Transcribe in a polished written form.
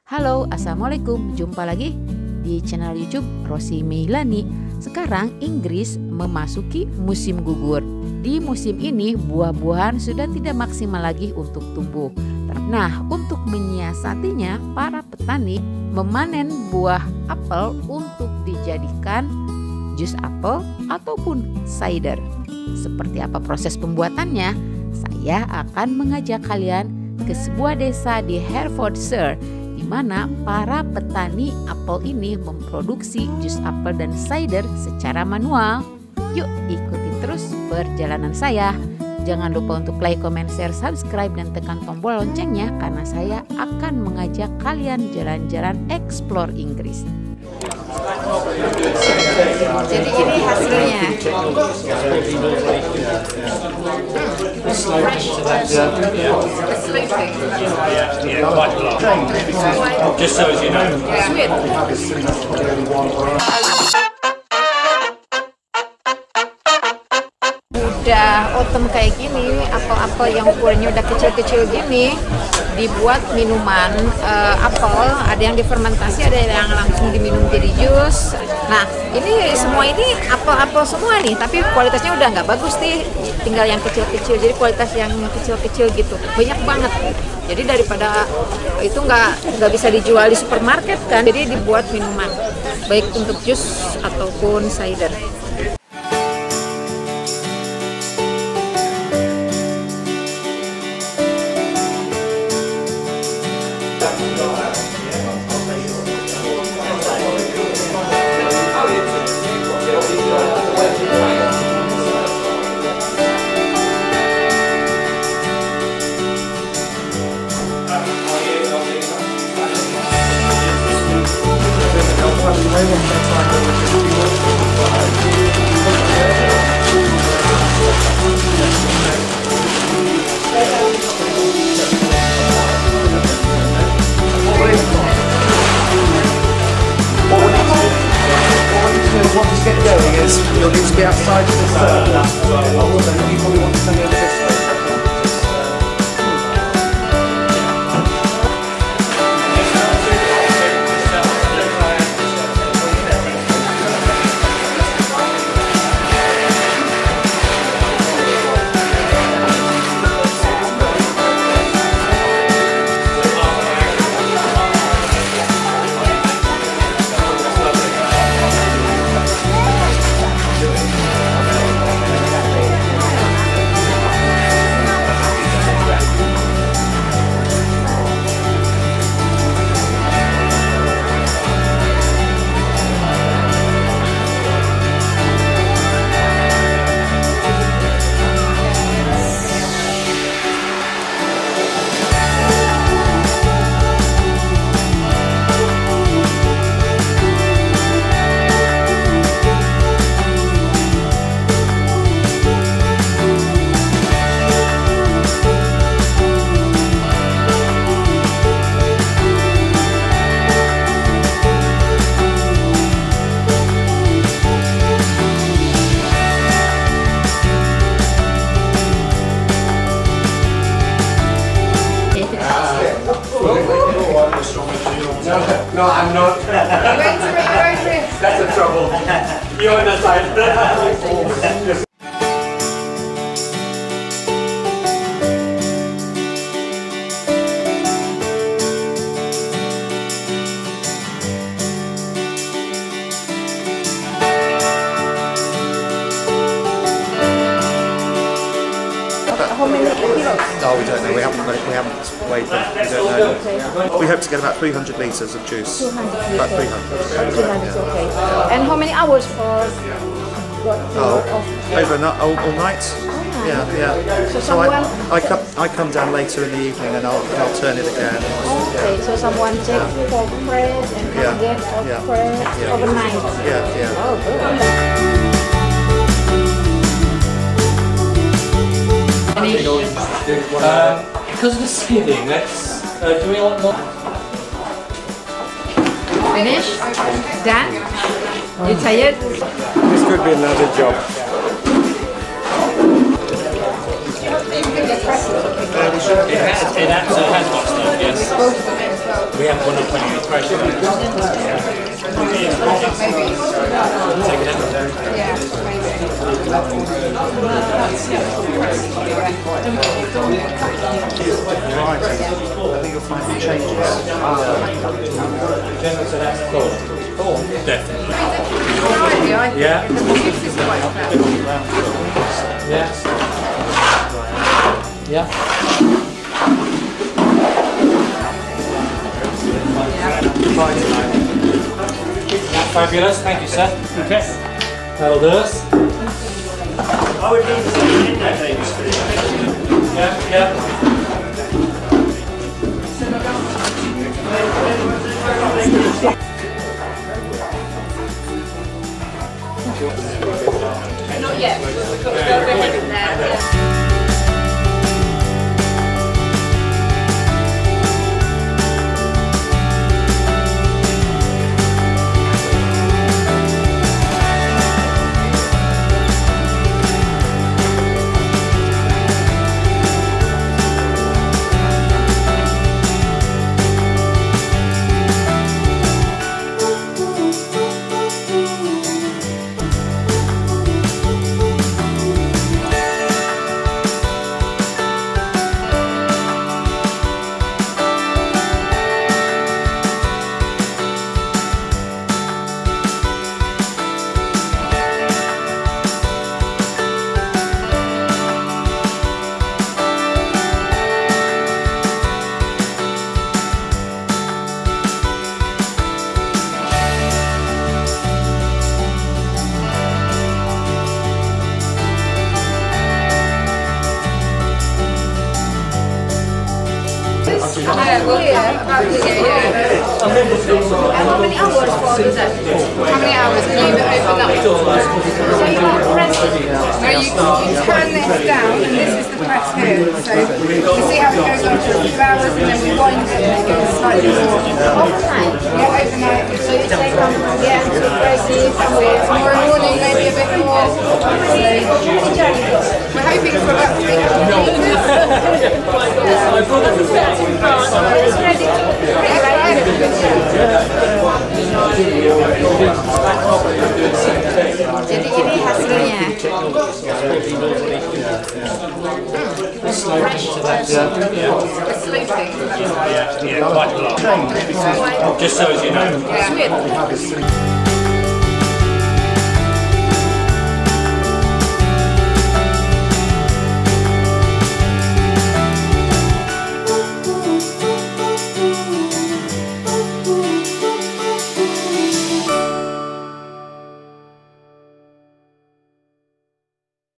Halo, assalamualaikum. Jumpa lagi di channel YouTube Rosi Meilani. Sekarang Inggris memasuki musim gugur. Di musim ini buah-buahan sudah tidak maksimal lagi untuk tumbuh. Nah, untuk menyiasatinya, para petani memanen buah apel untuk dijadikan jus apel ataupun cider. Seperti apa proses pembuatannya? Saya akan mengajak kalian ke sebuah desa di Hertfordshire, di mana para petani apel ini memproduksi jus apel dan cider secara manual. Yuk ikuti terus perjalanan saya. Jangan lupa untuk like, comment, share, subscribe, dan tekan tombol loncengnya karena saya akan mengajak kalian jalan-jalan explore Inggris. Jadi ini hasilnya. Udah autumn kayak gini, apel-apel yang ukurannya udah kecil-kecil gini dibuat minuman apel. Ada yang difermentasi, ada yang langsung diminum jadi jus. Nah, ini semua ini apel-apel semua nih, tapi kualitasnya udah nggak bagus nih, tinggal yang kecil-kecil. Jadi kualitas yang kecil-kecil gitu banyak banget. Jadi daripada itu nggak bisa dijual di supermarket kan, jadi dibuat minuman baik untuk jus ataupun cider. Once you get going is you'll need to be outside of the circle. Also, you probably want to send over this way. No, I'm not. You're going to make your own risk. That's the trouble. You're on the side. How many kilos? Oh, we don't know. We haven't weighed them. We don't know. We hope to get about 300 litres of juice. 200 About litres. 300. 300, okay. And how many hours for Overnight, all night. Yeah. So I come down later in the evening and I'll turn it again. Okay, so someone check for fresh and again for fresh overnight. Yeah. Oh, good. Because of the seeding, let's do we want more? Finish? Done? You tired? This could be another job. It has got stuff, yes. We have one up when you fresh. Take it out. I think you'll find it changes. So that's cool. Definitely. Yeah. Yeah. Yeah. Fabulous, thank you, sir. Okay. That'll do us. I would need something in that Davis. Yeah, yeah. Not yet, we've got to go ahead in there. How many hours for is it? How many hours can you open up? So you can't press it. No, you turn this down and this is the press here. So you see how it goes on for a few hours and then we wind it and it goes slightly more. Overnight? Yeah, overnight. So you take on, yeah, Rosie, tomorrow morning maybe a bit more. We're hoping for about 3 hours. Jadi ini hasilnya. Yeah, quite a lot. Just so as you know. Sweet.